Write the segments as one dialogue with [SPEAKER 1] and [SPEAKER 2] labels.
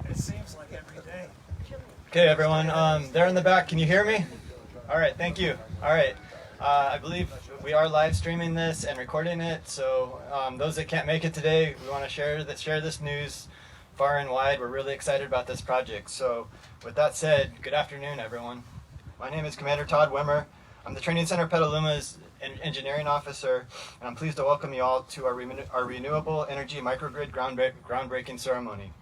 [SPEAKER 1] It seems like every day.
[SPEAKER 2] Okay, everyone, there in the back, can you hear me? All right, thank you. All right, I believe we are live streaming this and recording it, so those that can't make it today, we want to share this news far and wide. We're really excited about this project. So with that said, good afternoon, everyone. My name is Commander Todd Wimmer. I'm the Training Center Petaluma's engineering officer, and I'm pleased to welcome you all to our renewable energy microgrid groundbreaking ceremony.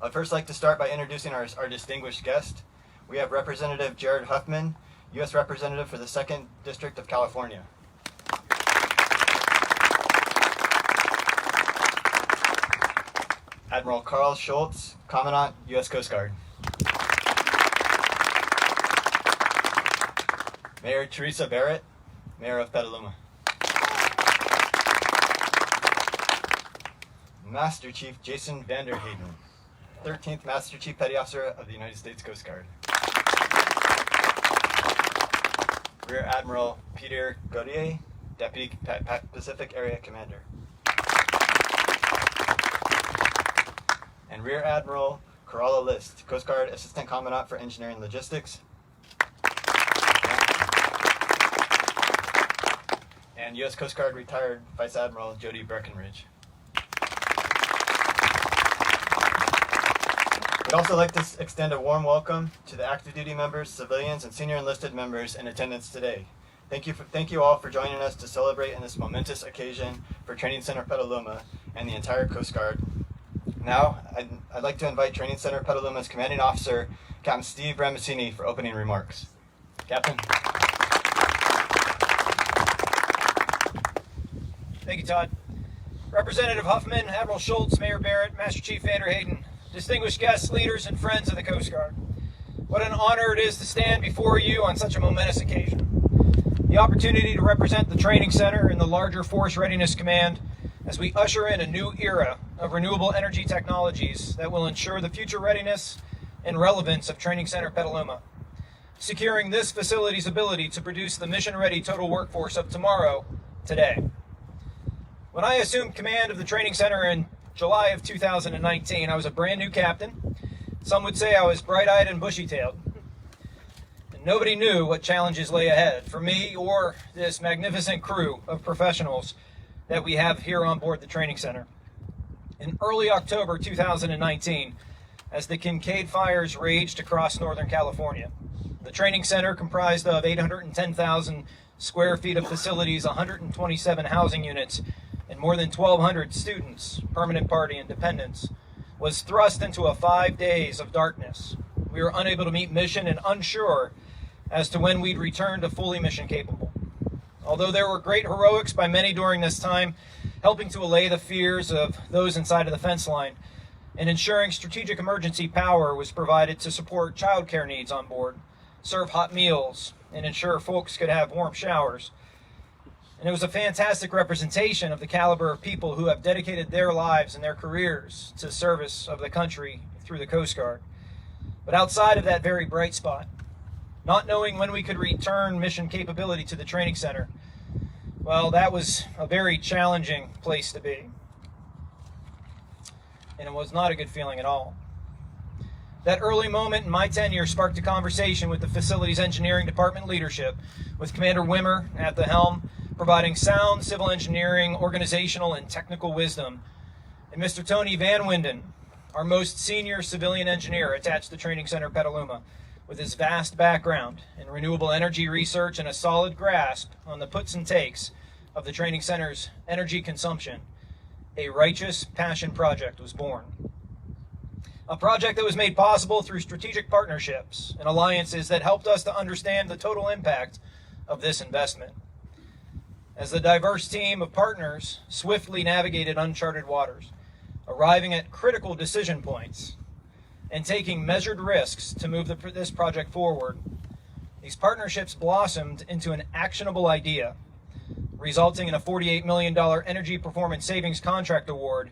[SPEAKER 2] I'd first like to start by introducing our distinguished guest. We have Representative Jared Huffman, U.S. Representative for the 2nd District of California. Admiral Carl Schultz, Commandant, U.S. Coast Guard. Mayor Teresa Barrett, Mayor of Petaluma. Master Chief Jason Vanderheyden, 13th Master Chief Petty Officer of the United States Coast Guard. Rear Admiral Peter Gautier, Deputy Pacific Area Commander. And Rear Admiral Corolla List, Coast Guard Assistant Commandant for Engineering Logistics. And U.S. Coast Guard Retired Vice Admiral Jody Breckenridge. We'd also like to extend a warm welcome to the active duty members, civilians, and senior enlisted members in attendance today. Thank you all for joining us to celebrate in this momentous occasion for Training Center Petaluma and the entire Coast Guard. Now, I'd like to invite Training Center Petaluma's Commanding Officer, Captain Steve Ramasini, for opening remarks. Captain.
[SPEAKER 3] Thank you, Todd. Representative Huffman, Admiral Schultz, Mayor Barrett, Master Chief Vanderheyden, distinguished guests, leaders, and friends of the Coast Guard. What an honor it is to stand before you on such a momentous occasion. The opportunity to represent the Training Center and the larger Force Readiness Command as we usher in a new era of renewable energy technologies that will ensure the future readiness and relevance of Training Center Petaluma, securing this facility's ability to produce the mission-ready total workforce of tomorrow, today. When I assumed command of the Training Center in July of 2019, I was a brand new captain. Some would say I was bright-eyed and bushy-tailed. And nobody knew what challenges lay ahead for me or this magnificent crew of professionals that we have here on board the Training Center. In early October 2019, as the Kincaid fires raged across Northern California, the Training Center, comprised of 810,000 square feet of facilities, 127 housing units, and more than 1,200 students, permanent party and dependents, was thrust into 5 days of darkness. We were unable to meet mission and unsure as to when we'd return to fully mission capable. Although there were great heroics by many during this time, helping to allay the fears of those inside of the fence line, and ensuring strategic emergency power was provided to support child care needs on board, serve hot meals, and ensure folks could have warm showers. And it was a fantastic representation of the caliber of people who have dedicated their lives and their careers to service of the country through the Coast Guard. But outside of that very bright spot, not knowing when we could return mission capability to the Training Center, well, that was a very challenging place to be. And it was not a good feeling at all. That early moment in my tenure sparked a conversation with the facilities engineering department leadership, with Commander Wimmer at the helm, providing sound civil engineering, organizational, and technical wisdom, and Mr. Tony Van Winden, our most senior civilian engineer attached to Training Center Petaluma, with his vast background in renewable energy research and a solid grasp on the puts and takes of the Training Center's energy consumption. A righteous passion project was born. A project that was made possible through strategic partnerships and alliances that helped us to understand the total impact of this investment. As the diverse team of partners swiftly navigated uncharted waters, arriving at critical decision points and taking measured risks to move this project forward, these partnerships blossomed into an actionable idea, resulting in a $48 million energy performance savings contract award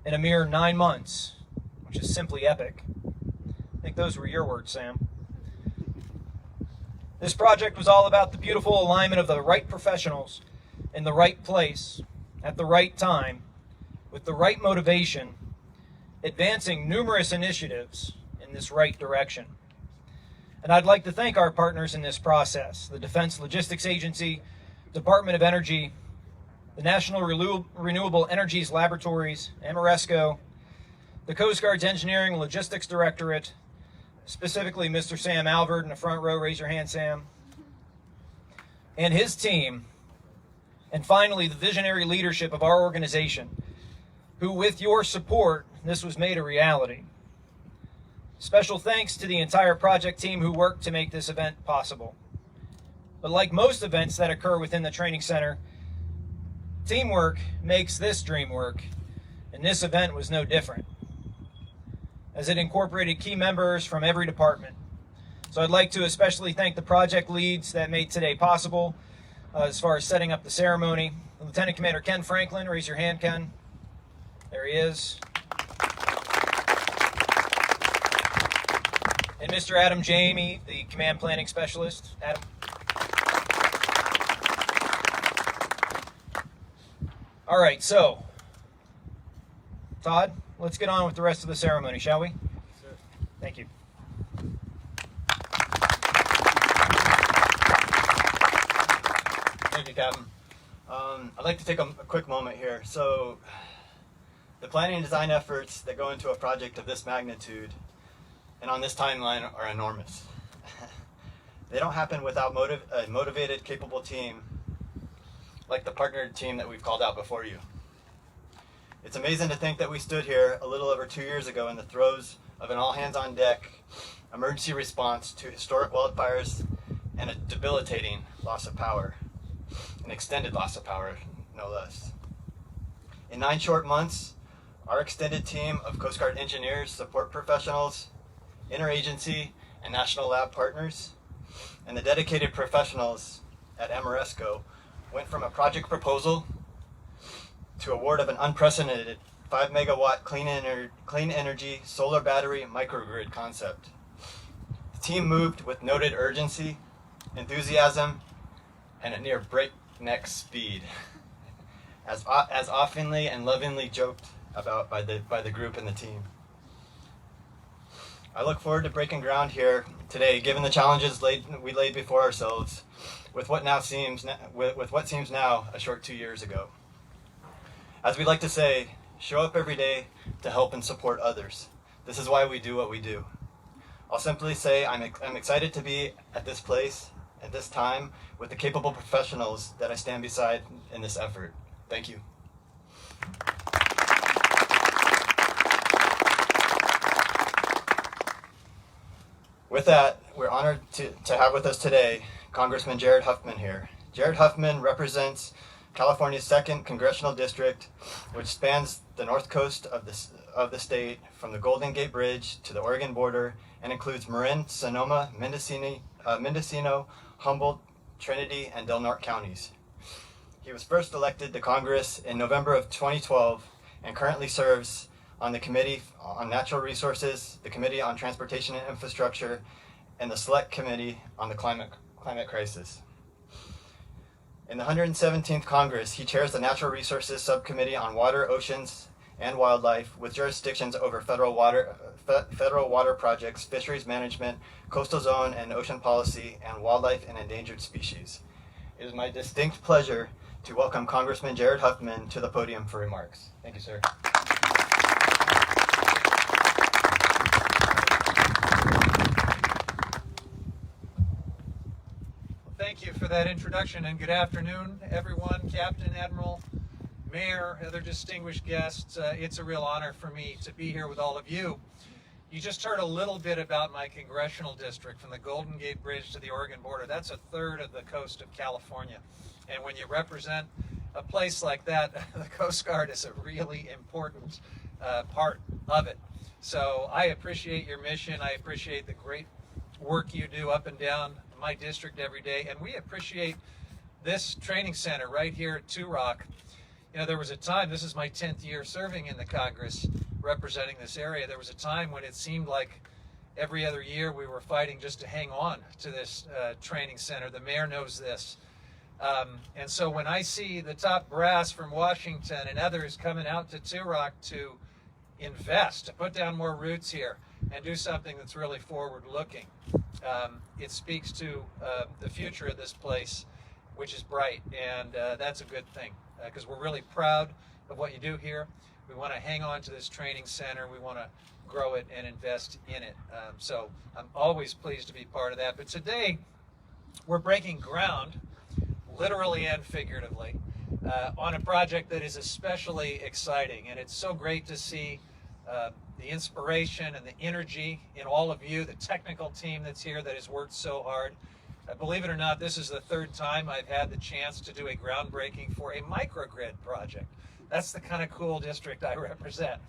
[SPEAKER 3] in a mere 9 months, which is simply epic. I think those were your words, Sam. This project was all about the beautiful alignment of the right professionals in the right place at the right time with the right motivation, advancing numerous initiatives in this right direction. And I'd like to thank our partners in this process, the Defense Logistics Agency, Department of Energy, the National Renewable Energies Laboratories, Ameresco, the Coast Guard's Engineering and Logistics Directorate, specifically Mr. Sam Alvord in the front row, raise your hand, Sam, and his team, and finally the visionary leadership of our organization, who with your support, this was made a reality. Special thanks to the entire project team who worked to make this event possible. But like most events that occur within the training center, teamwork makes this dream work, and this event was no different, as it incorporated key members from every department. So I'd like to especially thank the project leads that made today possible, as far as setting up the ceremony. Lieutenant Commander Ken Franklin, raise your hand, Ken. There he is. And Mr. Adam Jamie, the Command Planning Specialist. Adam. All right, so, Todd, let's get on with the rest of the ceremony, shall we?
[SPEAKER 2] Sure.
[SPEAKER 3] Thank you.
[SPEAKER 2] Thank you, Captain. I'd like to take a quick moment here. So, the planning and design efforts that go into a project of this magnitude and on this timeline are enormous. They don't happen without a motivated, capable team like the partnered team that we've called out before you. It's amazing to think that we stood here a little over 2 years ago in the throes of an all-hands-on-deck emergency response to historic wildfires and a debilitating loss of power, an extended loss of power, no less. In 9 short months, our extended team of Coast Guard engineers, support professionals, interagency, and national lab partners, and the dedicated professionals at Ameresco went from a project proposal to award of an unprecedented 5 megawatt clean energy solar battery microgrid concept. The team moved with noted urgency, enthusiasm, and a near breakneck speed, as oftenly and lovingly joked about by the group and the team. I look forward to breaking ground here today, given the challenges we laid before ourselves with what seems now a short 2 years ago. As we like to say, show up every day to help and support others. This is why we do what we do. I'll simply say I'm excited to be at this place, at this time, with the capable professionals that I stand beside in this effort. Thank you. With that, we're honored to have with us today Congressman Jared Huffman here. Jared Huffman represents California's 2nd Congressional District, which spans the north coast of the state from the Golden Gate Bridge to the Oregon border and includes Marin, Sonoma, Mendocino, Humboldt, Trinity, and Del Norte counties. He was first elected to Congress in November of 2012 and currently serves on the Committee on Natural Resources, the Committee on Transportation and Infrastructure, and the Select Committee on the Climate Crisis. In the 117th Congress, he chairs the Natural Resources Subcommittee on Water, Oceans, and Wildlife, with jurisdictions over federal water projects, fisheries management, coastal zone and ocean policy, and wildlife and endangered species. It is my distinct pleasure to welcome Congressman Jared Huffman to the podium for remarks. Thank you, sir.
[SPEAKER 4] Thank you for that introduction, and good afternoon, everyone, Captain, Admiral, Mayor, other distinguished guests. It's a real honor for me to be here with all of you. You just heard a little bit about my congressional district, from the Golden Gate Bridge to the Oregon border. That's a third of the coast of California. And when you represent a place like that, the Coast Guard is a really important part of it. So I appreciate your mission. I appreciate the great work you do up and down my district every day. And we appreciate this training center right here at Two Rock. You know, there was a time, this is my 10th year serving in the Congress representing this area. There was a time when it seemed like every other year we were fighting just to hang on to this training center. The mayor knows this. And so when I see the top brass from Washington and others coming out to Turok to invest, to put down more roots here and do something that's really forward-looking, it speaks to the future of this place, which is bright, and that's a good thing, because we're really proud of what you do here. We want to hang on to this training center. We want to grow it and invest in it. So I'm always pleased to be part of that. But today, we're breaking ground, literally and figuratively, on a project that is especially exciting. And it's so great to see the inspiration and the energy in all of you, the technical team that's here that has worked so hard. Believe it or not, this is the third time I've had the chance to do a groundbreaking for a microgrid project. That's the kind of cool district I represent.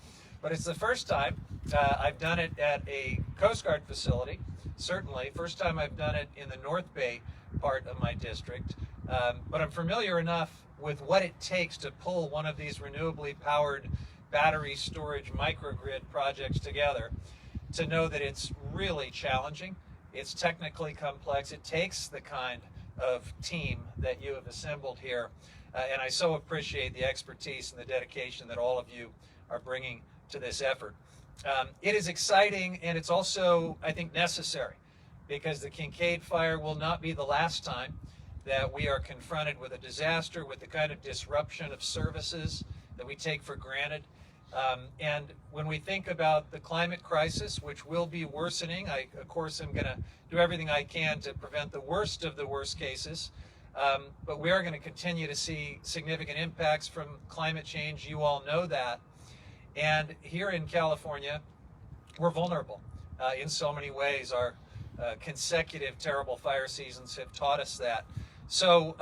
[SPEAKER 4] But it's the first time I've done it at a Coast Guard facility, certainly. First time I've done it in the North Bay part of my district. But I'm familiar enough with what it takes to pull one of these renewably powered battery storage microgrid projects together to know that it's really challenging. It's technically complex. It takes the kind of team that you have assembled here. And I so appreciate the expertise and the dedication that all of you are bringing to this effort. It is exciting, and it's also, I think, necessary, because the Kincaid fire will not be the last time that we are confronted with a disaster, with the kind of disruption of services that we take for granted. And when we think about the climate crisis, which will be worsening, I, of course, am going to do everything I can to prevent the worst of the worst cases. But we are going to continue to see significant impacts from climate change. You all know that. And here in California, we're vulnerable in so many ways. Our consecutive terrible fire seasons have taught us that. So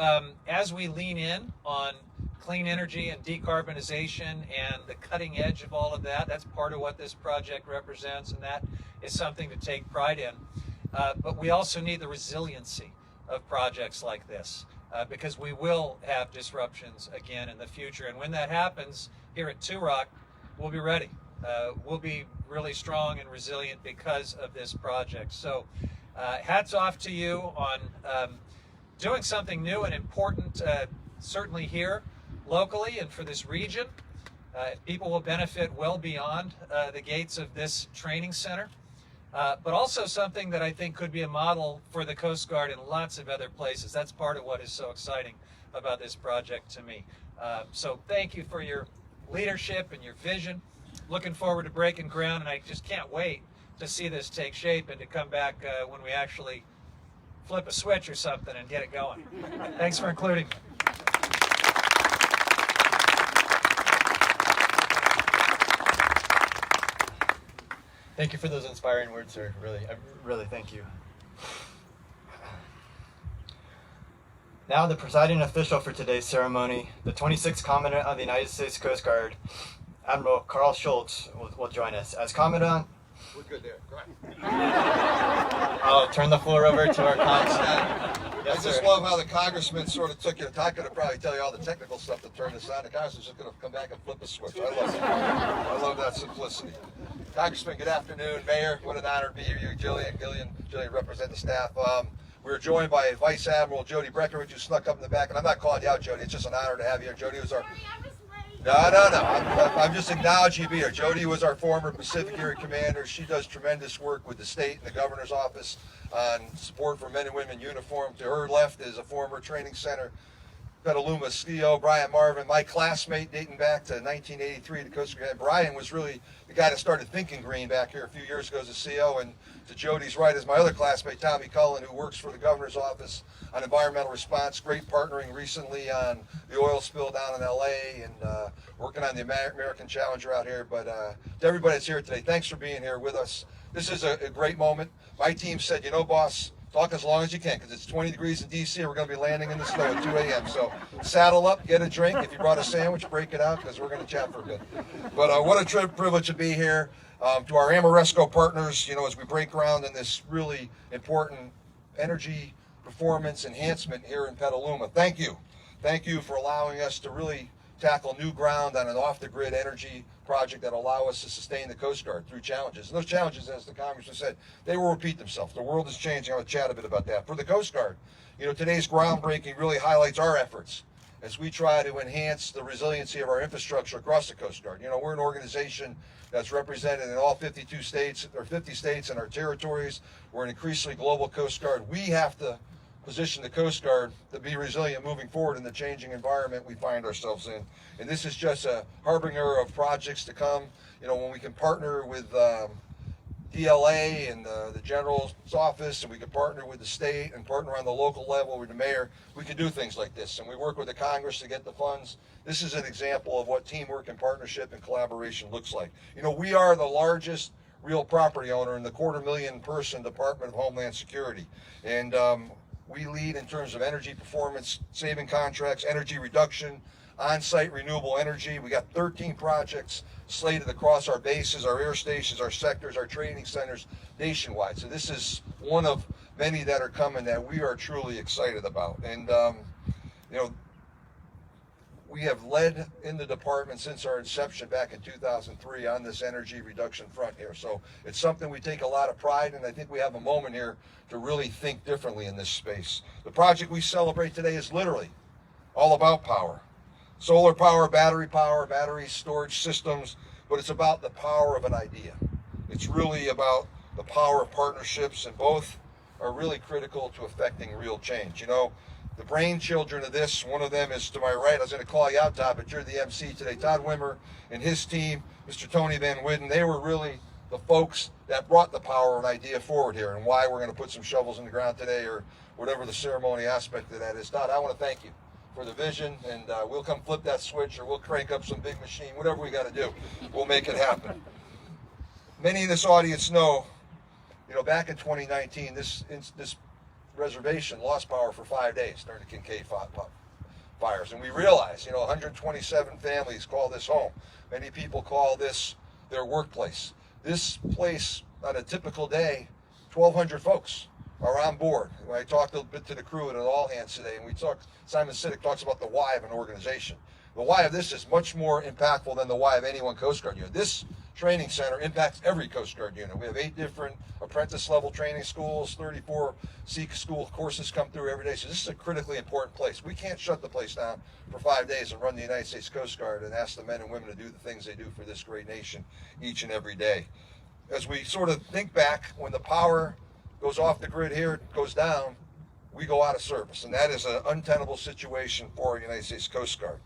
[SPEAKER 4] as we lean in on clean energy and decarbonization and the cutting edge of all of that, that's part of what this project represents, and that is something to take pride in. But we also need the resiliency of projects like this, because we will have disruptions again in the future. And when that happens, here at Turok, we'll be ready. We'll be really strong and resilient because of this project. So hats off to you on doing something new and important, certainly here locally and for this region. People will benefit well beyond the gates of this training center. But also something that I think could be a model for the Coast Guard in lots of other places. That's part of what is so exciting about this project to me. So thank you for your leadership and your vision. Looking forward to breaking ground, and I just can't wait to see this take shape and to come back when we actually flip a switch or something and get it going. Thanks for including me.
[SPEAKER 2] Thank you for those inspiring words, sir. Really thank you. Now the presiding official for today's ceremony, the 26th Commandant of the United States Coast Guard, Admiral Carl Schultz, will join us. As Commandant,
[SPEAKER 5] we're good there. Go ahead.
[SPEAKER 2] I'll turn the floor over to our Congressman. Yes,
[SPEAKER 5] I just love how the Congressman sort of took it. I could have probably tell you all the technical stuff to turn this on. The Congressman's just going to come back and flip a switch. I love that. I love that simplicity. Congressman, good afternoon. Mayor, what an honor to be here. You, Jillian, represent the staff. We're joined by Vice Admiral Jody Breckenridge, who snuck up in the back. And I'm not calling you out, Jody. It's just an honor to have you here. Jody was our... No. I'm just acknowledging you be here. Jody was our former Pacific Area Commander. She does tremendous work with the state and the governor's office on support for men and women in uniform. To her left is a former training center, Petaluma CEO, Brian Marvin, my classmate dating back to 1983 at the Coast Guard. Brian was really the guy that started thinking green back here a few years ago as a CEO. And to Jody's right is my other classmate, Tommy Cullen, who works for the governor's office on environmental response. Great partnering recently on the oil spill down in LA and working on the American Challenger out here. But to everybody that's here today, thanks for being here with us. This is a great moment. My team said, you know, boss, talk as long as you can, because it's 20 degrees in DC and we're going to be landing in the snow at 2 a.m. So saddle up, get a drink. If you brought a sandwich, break it out, because we're going to chat for a bit. But what a privilege to be here. To our Amoresco partners, you know, as we break ground in this really important energy performance enhancement here in Petaluma. Thank you. Thank you for allowing us to really tackle new ground on an off-the-grid energy project that allow us to sustain the Coast Guard through challenges. And those challenges, as the Congressman said, they will repeat themselves. The world is changing. I'm going to chat a bit about that. For the Coast Guard, today's groundbreaking really highlights our efforts as we try to enhance the resiliency of our infrastructure across the Coast Guard. We're an organization that's represented in all 52 states, or 50 states and our territories. We're an increasingly global Coast Guard. We have to position the Coast Guard to be resilient moving forward in the changing environment we find ourselves in. And this is just a harbinger of projects to come. When we can partner with DLA and the General's office, and we can partner with the state and partner on the local level with the mayor, we can do things like this. And we work with the Congress to get the funds. This is an example of what teamwork and partnership and collaboration looks like. We are the largest real property owner in the 250,000 person Department of Homeland Security. And we lead in terms of energy performance, saving contracts, energy reduction, on-site renewable energy. We got 13 projects slated across our bases, our air stations, our sectors, our training centers nationwide. So this is one of many that are coming that we are truly excited about. And, we have led in the department since our inception back in 2003 on this energy reduction front here. So it's something we take a lot of pride in. I think we have a moment here to really think differently in this space. The project we celebrate today is literally all about power. Solar power, battery storage systems, but it's about the power of an idea. It's really about the power of partnerships, and both are really critical to affecting real change. The brain children of this, one of them is to my right. I was going to call you out, Todd, but you're the MC today. Todd Wimmer and his team, Mr. Tony Van Widden, they were really the folks that brought the power of an idea forward here, and why we're going to put some shovels in the ground today, or whatever the ceremony aspect of that is. Todd, I want to thank you for the vision, and we'll come flip that switch, or we'll crank up some big machine, whatever we got to do, we'll make it happen. Many in this audience know, back in 2019, this reservation lost power for 5 days during the Kincaid fires, and we realized, 127 families call this home. Many people call this their workplace. This place, on a typical day, 1,200 folks are on board. When I talked a bit to the crew at an all hands today, and Simon Sinek talks about the why of an organization. The why of this is much more impactful than the why of any one Coast Guard unit. This training center impacts every Coast Guard unit. We have 8 different apprentice level training schools, 34 Seek School courses come through every day. So this is a critically important place. We can't shut the place down for 5 days and run the United States Coast Guard and ask the men and women to do the things they do for this great nation each and every day. As we sort of think back, when the power goes off the grid here, goes down, we go out of service. And that is an untenable situation for our United States Coast Guard.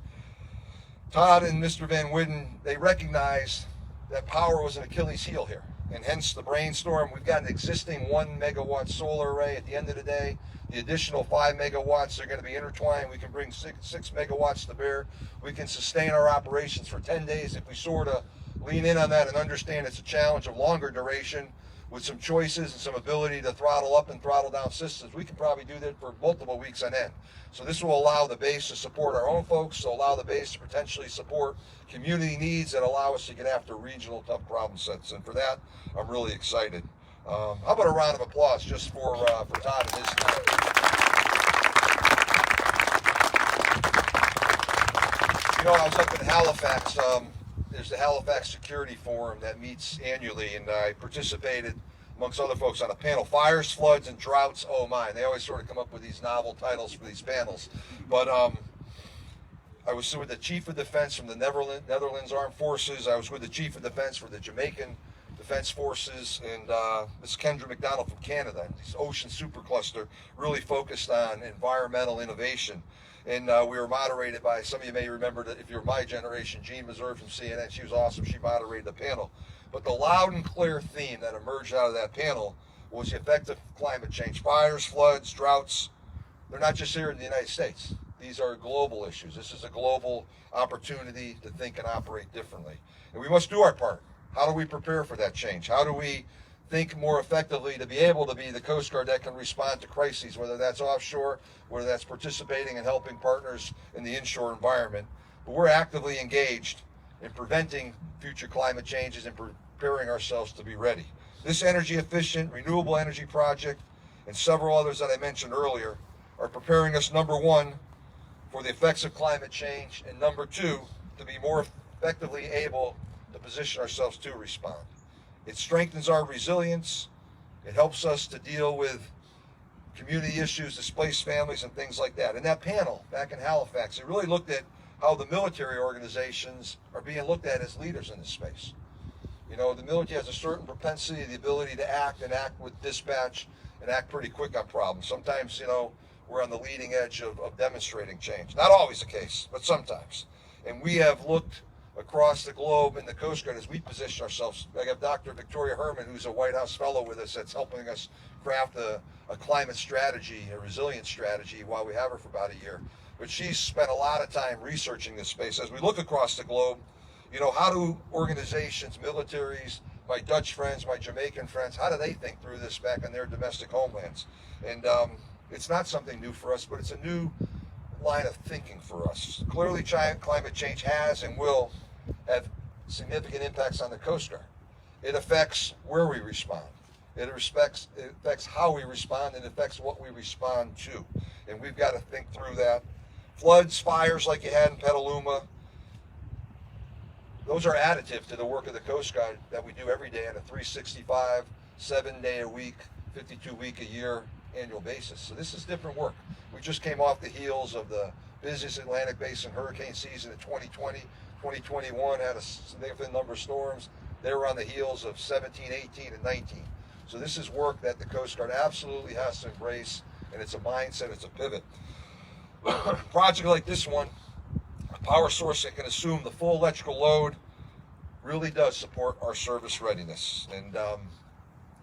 [SPEAKER 5] Todd and Mr. Van Widden, they recognized that power was an Achilles heel here, and hence the brainstorm. We've got an existing 1 megawatt solar array. At the end of the day, the additional 5 megawatts are going to be intertwined. We can bring 6 megawatts to bear. We can sustain our operations for 10 days if we sort of lean in on that and understand it's a challenge of longer duration with some choices and some ability to throttle up and throttle down systems. We can probably do that for multiple weeks on end. So this will allow the base to support our own folks, to allow the base to potentially support community needs that allow us to get after regional tough problem sets. And for that, I'm really excited. How about a round of applause just for Todd and his team? I was up in Halifax. There's the Halifax Security Forum that meets annually, and I participated, amongst other folks, on a panel, Fires, Floods, and Droughts, oh my. They always sort of come up with these novel titles for these panels. But I was with the Chief of Defense from the Netherlands Armed Forces. I was with the Chief of Defense for the Jamaican Defense Forces, and Ms. Kendra McDonald from Canada. This ocean supercluster really focused on environmental innovation. And we were moderated by, some of you may remember, that if you're my generation, Jean Mazur from CNN. She was awesome. She moderated the panel. But the loud and clear theme that emerged out of that panel was the effect of climate change. Fires, floods, droughts, they're not just here in the United States. These are global issues. This is a global opportunity to think and operate differently. And we must do our part. How do we prepare for that change? How do we think more effectively to be able to be the Coast Guard that can respond to crises, whether that's offshore, whether that's participating and helping partners in the inshore environment? But we're actively engaged in preventing future climate changes and preparing ourselves to be ready. This energy efficient, renewable energy project and several others that I mentioned earlier are preparing us, number one, for the effects of climate change, and number two, to be more effectively able to position ourselves to respond. It strengthens our resilience. It helps us to deal with community issues, displaced families, and things like that. And that panel back in Halifax, it really looked at how the military organizations are being looked at as leaders in this space. You know, the military has a certain propensity, the ability to act and act with dispatch and act pretty quick on problems. Sometimes, you know, we're on the leading edge of demonstrating change. Not always the case, but sometimes. And we have looked across the globe in the Coast Guard as we position ourselves. I have Dr. Victoria Herman, who's a White House fellow with us, that's helping us craft a climate strategy, a resilience strategy, while we have her for about a year. But she's spent a lot of time researching this space. As we look across the globe, you know, how do organizations, militaries, my Dutch friends, my Jamaican friends, how do they think through this back in their domestic homelands? And it's not something new for us, but it's a new line of thinking for us. Clearly, climate change has and will have significant impacts on the Coast Guard. It affects where we respond. It affects how we respond, and it affects what we respond to. And we've got to think through that. Floods, fires like you had in Petaluma, those are additive to the work of the Coast Guard that we do every day on a 365, 7-day-a-week, 52-week-a-year annual basis. So this is different work. We just came off the heels of the busiest Atlantic Basin hurricane season in 2020. 2021 had a significant number of storms. They were on the heels of 17, 18, and 19. So this is work that the Coast Guard absolutely has to embrace, and it's a mindset, it's a pivot. A project like this one, a power source that can assume the full electrical load, really does support our service readiness. And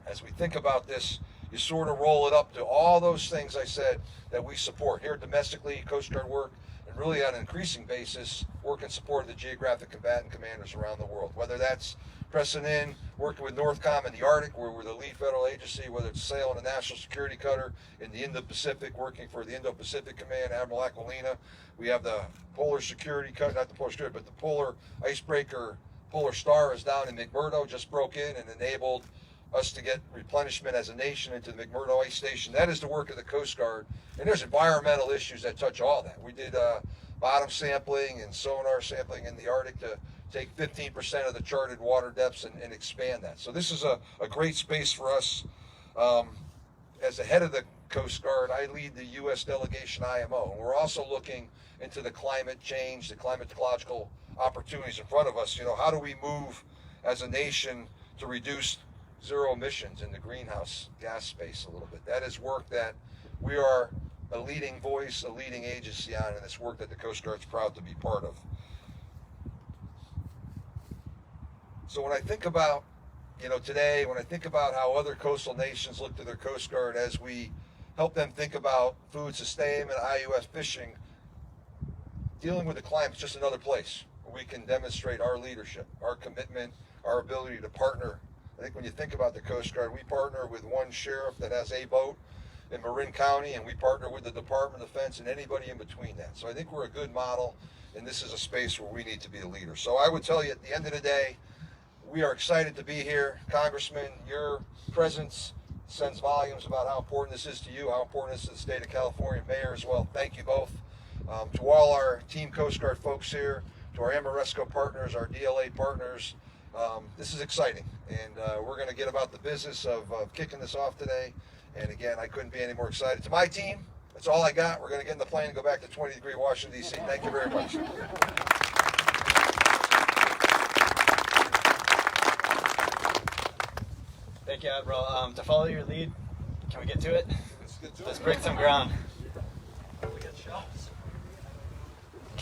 [SPEAKER 5] as we think about this, you sort of roll it up to all those things I said that we support here domestically, Coast Guard work, and really on an increasing basis, work in support of the geographic combatant commanders around the world. Whether that's pressing in, working with NORTHCOM in the Arctic, where we're the lead federal agency, whether it's sailing a national security cutter in the Indo-Pacific, working for the Indo-Pacific Command, Admiral Aquilina. We have the Polar Security Cutter, not the Polar Security, but the Polar Icebreaker Polar Star is down in McMurdo, just broke in and enabled us to get replenishment as a nation into the McMurdo Ice Station. That is the work of the Coast Guard. And there's environmental issues that touch all that. We did bottom sampling and sonar sampling in the Arctic to take 15% of the charted water depths and expand that. So this is a great space for us. As the head of the Coast Guard, I lead the U.S. delegation IMO. And we're also looking into the climate change, the climatological opportunities in front of us. You know, how do we move as a nation to reduce zero emissions in the greenhouse gas space a little bit? That is work that we are a leading voice, a leading agency on, and it's work that the Coast Guard's proud to be part of. So when I think about, you know, today, when I think about how other coastal nations look to their Coast Guard as we help them think about food sustainment, IUS fishing, dealing with the climate is just another place where we can demonstrate our leadership, our commitment, our ability to partner. I think when you think about the Coast Guard, we partner with one sheriff that has a boat in Marin County, and we partner with the Department of Defense and anybody in between that. So I think we're a good model, and this is a space where we need to be a leader. So I would tell you, at the end of the day, we are excited to be here. Congressman, your presence sends volumes about how important this is to you, how important this is to the state of California. Mayor as well, thank you both. To all our Team Coast Guard folks here, to our Amoresco partners, our DLA partners, this is exciting, and we're going to get about the business of kicking this off today. And again, I couldn't be any more excited. To my team, that's all I got. We're going to get in the plane and go back to 20-degree Washington, D.C. Thank you very much.
[SPEAKER 2] Thank you, Admiral. To follow your lead, can we get to it? Let's break some ground.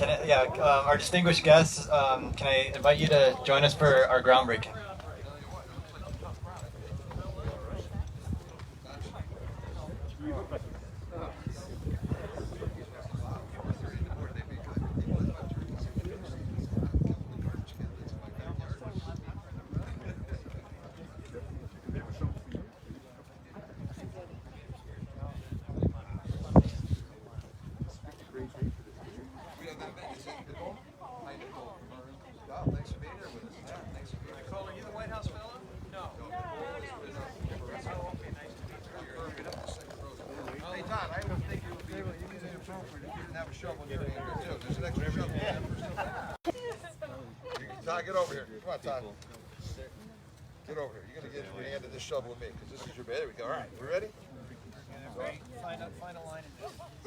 [SPEAKER 2] Our distinguished guests, can I invite you to join us for our groundbreaking?
[SPEAKER 5] shovel in your hand here, too. There's an extra shovel. Ty, get over here. Come on, Ty. Get over here. You're going to get your hand to this shovel with me, because this is your bed. There we go. All right. We ready?
[SPEAKER 4] Final line.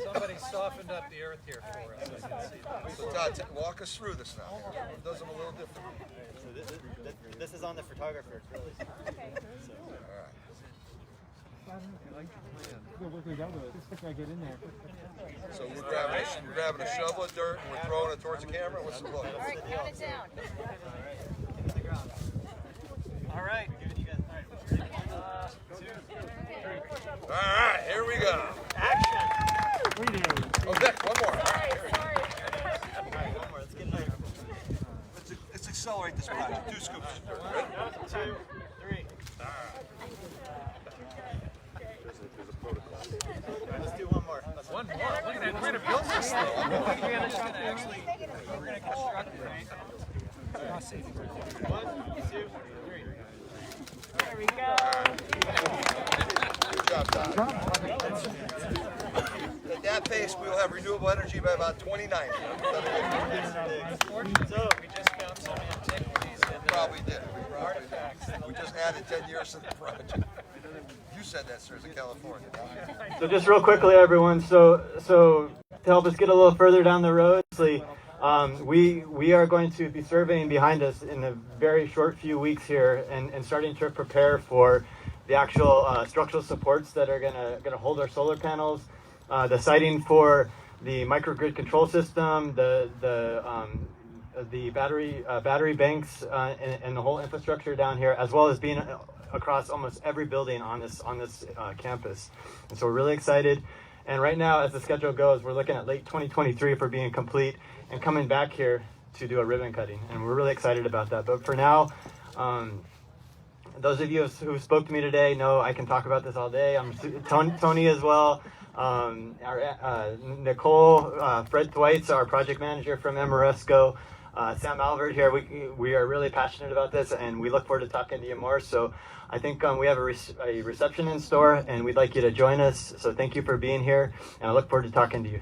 [SPEAKER 4] Somebody softened up the earth here for us. I can see that.
[SPEAKER 5] So, Todd, walk us through this now. It does them a little different.
[SPEAKER 2] So this is on the photographer. Really.
[SPEAKER 6] Okay.
[SPEAKER 2] So.
[SPEAKER 5] All right. So we're grabbing a shovel of dirt and we're throwing it towards the camera. What's the plan?
[SPEAKER 6] All right, count it down.
[SPEAKER 2] All right.
[SPEAKER 5] All right, here we go.
[SPEAKER 2] Action.
[SPEAKER 5] Oh, Nick, one more.
[SPEAKER 6] Sorry.
[SPEAKER 2] All right, one more. Let's get there.
[SPEAKER 5] Let's accelerate this project. 2 scoops.
[SPEAKER 2] 1, 2, 3. Let's do one more.
[SPEAKER 4] One more. Look at that. We're going to build this thing. We're going to actually, we're going to construct it, right?
[SPEAKER 2] 1, 2, 3.
[SPEAKER 6] There we go.
[SPEAKER 5] Good job, Todd. At that pace, we'll have renewable energy by about 2090.
[SPEAKER 4] So we just found some antiquities and
[SPEAKER 5] Probably did.
[SPEAKER 4] artifacts.
[SPEAKER 5] We just added 10 years to the project. You said that, sir, in California.
[SPEAKER 2] So just real quickly, everyone. So to help us get a little further down the road, we are going to be surveying behind us in a very short few weeks here, and starting to prepare for the actual structural supports that are gonna hold our solar panels, the siting for the microgrid control system, the battery banks, and the whole infrastructure down here, as well as being across almost every building on this campus. And so we're really excited. And right now, as the schedule goes, we're looking at late 2023 for being complete and coming back here to do a ribbon cutting. And we're really excited about that. But for now, those of you who spoke to me today know I can talk about this all day. Tony as well. Nicole, Fred Thwaites, our project manager from Amoresco, Sam Albert here. We are really passionate about this, and we look forward to talking to you more. So I think we have a reception in store, and we'd like you to join us. So thank you for being here, and I look forward to talking to you.